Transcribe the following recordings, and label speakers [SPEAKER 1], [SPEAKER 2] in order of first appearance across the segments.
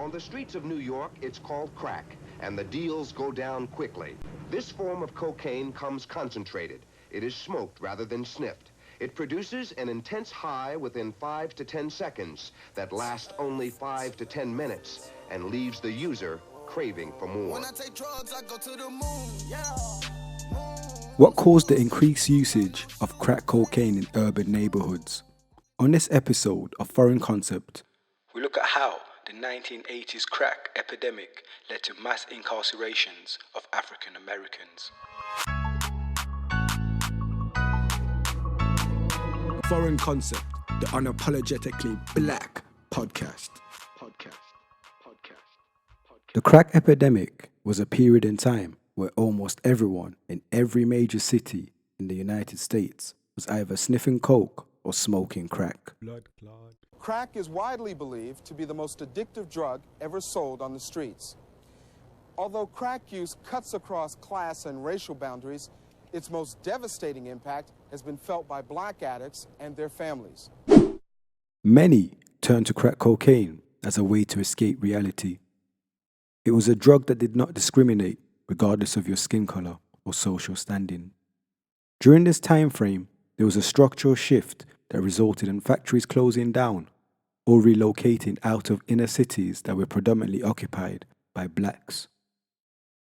[SPEAKER 1] On the streets of New York, it's called crack, and the deals go down quickly. This form of cocaine comes concentrated. It is smoked rather than sniffed. It produces an intense high within 5 to 10 seconds that lasts only 5 to 10 minutes and leaves the user craving for more.
[SPEAKER 2] When I take drugs, I go to the moon, yeah.
[SPEAKER 3] What caused the increased usage of crack cocaine in urban neighborhoods? On this episode of Foreign Concept, we look at how the 1980s crack epidemic led to mass incarcerations of African Americans. Foreign Concept, the unapologetically black podcast. The crack epidemic was a period in time where almost everyone in every major city in the United States was either sniffing coke or smoking crack.
[SPEAKER 4] Crack is widely believed to be the most addictive drug ever sold on the streets. Although crack use cuts across class and racial boundaries, its most devastating impact has been felt by black addicts and their families.
[SPEAKER 3] Many turned to crack cocaine as a way to escape reality. It was a drug that did not discriminate regardless of your skin color or social standing. During this time frame, there was a structural shift that resulted in factories closing down or relocating out of inner cities that were predominantly occupied by blacks.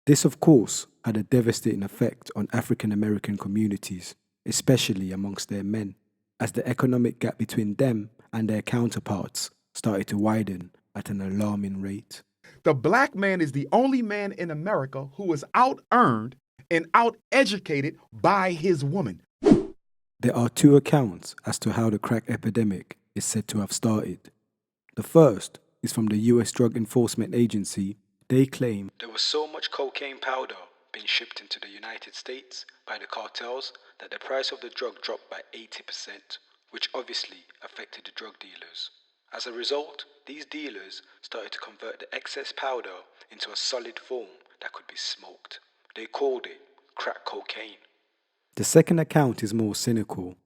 [SPEAKER 3] This, of course, had a devastating effect on African American communities, especially amongst their men, as the economic gap between them and their counterparts started to widen at an alarming rate.
[SPEAKER 5] The black man is the only man in America who is out-earned and out-educated by his woman.
[SPEAKER 3] There are two accounts as to how the crack epidemic is said to have started. The first is from the US Drug Enforcement Agency. They claim there was so much cocaine powder being shipped into the United States by the cartels that the price of the drug dropped by 80%, which obviously affected the drug dealers. As a result, these dealers started to convert the excess powder into a solid form that could be smoked. They called it crack cocaine. The second account is more cynical.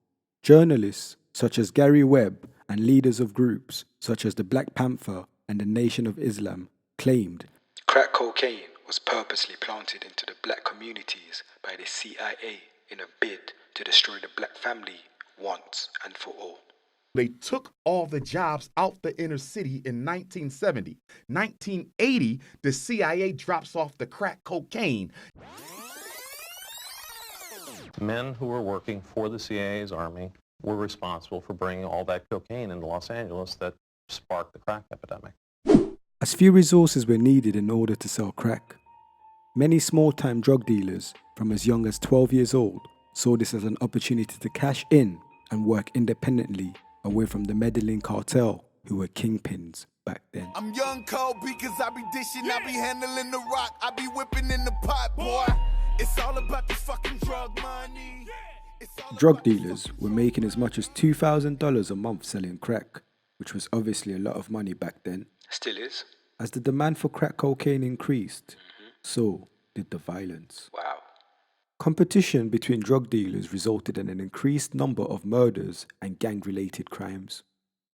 [SPEAKER 3] Journalists such as Gary Webb and leaders of groups such as the Black Panther and the Nation of Islam claimed crack cocaine was purposely planted into the black communities by the CIA in a bid to destroy the black family once and for all.
[SPEAKER 5] They took all the jobs out the inner city in 1970. 1980, the CIA drops off the crack cocaine.
[SPEAKER 6] Men who were working for the CIA's army were responsible for bringing all that cocaine into Los Angeles that sparked the crack epidemic.
[SPEAKER 3] As few resources were needed in order to sell crack, many small-time drug dealers from as young as 12 years old saw this as an opportunity to cash in and work independently away from the meddling cartel who were kingpins back then.
[SPEAKER 2] I'm young, cold because I be dishing, I be handling the rock, I be whipping in the pot, boy. It's all about the fucking drug money.
[SPEAKER 3] Drug dealers were making as much as $2,000 a month selling crack, which was obviously a lot of money back then. Still is. As the demand for crack cocaine increased, so did the violence. Wow. Competition between drug dealers resulted in an increased number of murders and gang-related crimes.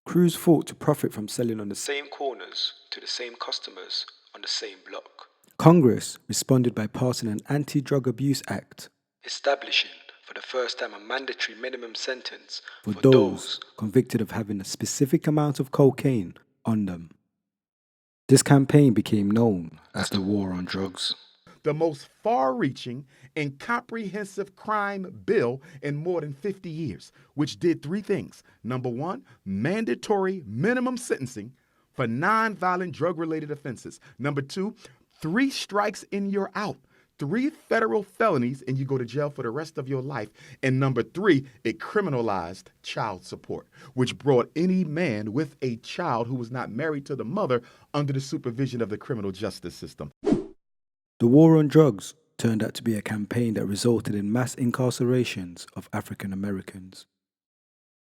[SPEAKER 3] Crews fought to profit from selling on the same corners to the same customers on the same block. Congress responded by passing an Anti-Drug Abuse Act, establishing for the first time a mandatory minimum sentence for those convicted of having a specific amount of cocaine on them. This campaign became known as the War on Drugs.
[SPEAKER 5] The most far-reaching and comprehensive crime bill in more than 50 years, which did three things. Number one, mandatory minimum sentencing for non-violent drug-related offenses. Number two, 3 strikes and you're out. 3 federal felonies and you go to jail for the rest of your life. And number 3, it criminalized child support, which brought any man with a child who was not married to the mother under the supervision of the criminal justice system.
[SPEAKER 3] The war on drugs turned out to be a campaign that resulted in mass incarcerations of African Americans.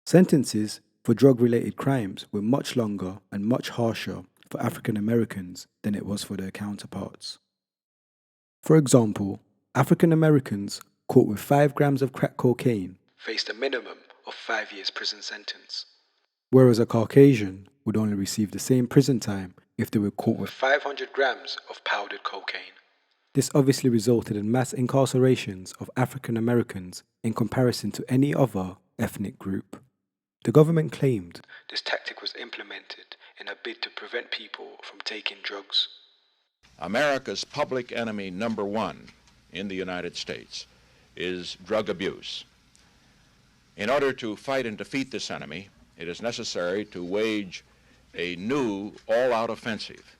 [SPEAKER 3] Sentences for drug-related crimes were much longer and much harsher for African Americans than it was for their counterparts. For example, African Americans caught with 5 grams of crack cocaine faced a minimum of 5 years prison sentence, whereas a Caucasian would only receive the same prison time if they were caught with 500 grams of powdered cocaine. This obviously resulted in mass incarcerations of African Americans in comparison to any other ethnic group. The government claimed this tactic was implemented in a bid to prevent people from taking drugs.
[SPEAKER 7] America's public enemy number one in the United States is drug abuse. In order to fight and defeat this enemy, it is necessary to wage a new all-out offensive.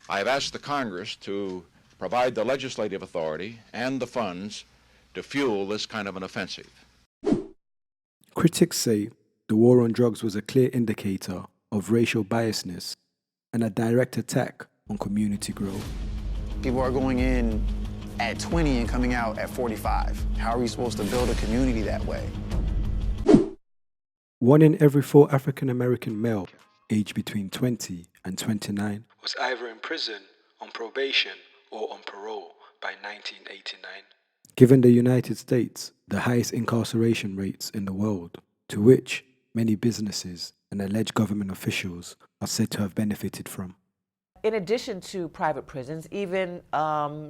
[SPEAKER 7] I have asked the Congress to provide the legislative authority and the funds to fuel this kind of an offensive.
[SPEAKER 3] Critics say the war on drugs was a clear indicator of racial biasness and a direct attack on community growth.
[SPEAKER 8] People are going in at 20 and coming out at 45. How are we supposed to build a community that way?
[SPEAKER 3] 1 in every 4 African American male aged between 20 and 29 was either in prison, on probation, or on parole by 1989. Given the United States the highest incarceration rates in the world, to which many businesses and alleged government officials are said to have benefited from.
[SPEAKER 9] In addition to private prisons, even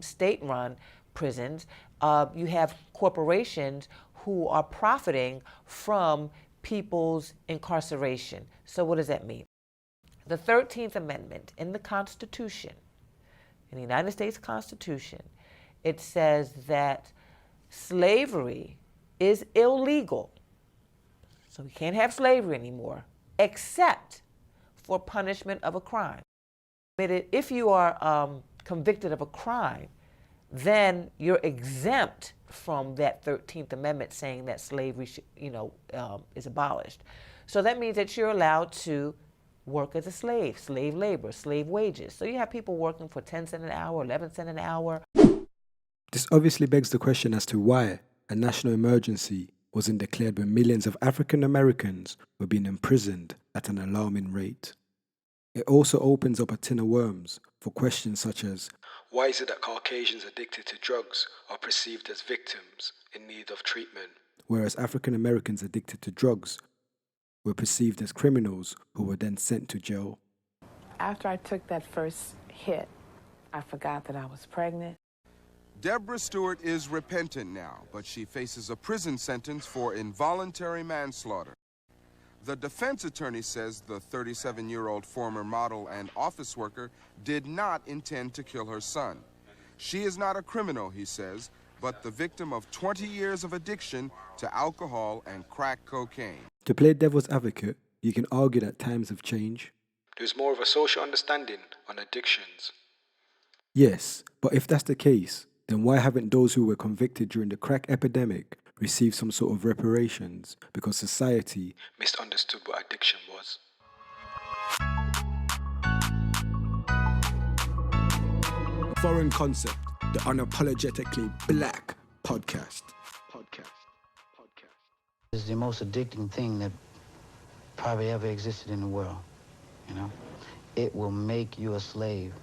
[SPEAKER 9] state-run prisons, you have corporations who are profiting from people's incarceration. So what does that mean? The 13th Amendment in the Constitution, in the United States Constitution, it says that slavery is illegal. So we can't have slavery anymore, except for punishment of a crime. If you are convicted of a crime, then you're exempt from that 13th Amendment saying that slavery is abolished. So that means that you're allowed to work as a slave, slave labor, slave wages. So you have people working for 10 cents an hour, 11 cents an hour.
[SPEAKER 3] This obviously begs the question as to why a national emergency wasn't declared when millions of African Americans were being imprisoned at an alarming rate. It also opens up a tin of worms for questions such as, why is it that Caucasians addicted to drugs are perceived as victims in need of treatment, whereas African Americans addicted to drugs were perceived as criminals who were then sent to jail?
[SPEAKER 10] After I took that first hit, I forgot that I was pregnant.
[SPEAKER 4] Deborah Stewart is repentant now, but she faces a prison sentence for involuntary manslaughter. The defense attorney says the 37-year-old former model and office worker did not intend to kill her son. She is not a criminal, he says, but the victim of 20 years of addiction to alcohol and crack cocaine.
[SPEAKER 3] To play devil's advocate, you can argue that times have changed. There's more of a social understanding on addictions. Yes, but if that's the case, then why haven't those who were convicted during the crack epidemic received some sort of reparations because society misunderstood what addiction was? Foreign Concept, the unapologetically black podcast.
[SPEAKER 11] It's the most addicting thing that probably ever existed in the world, you know? It will make you a slave.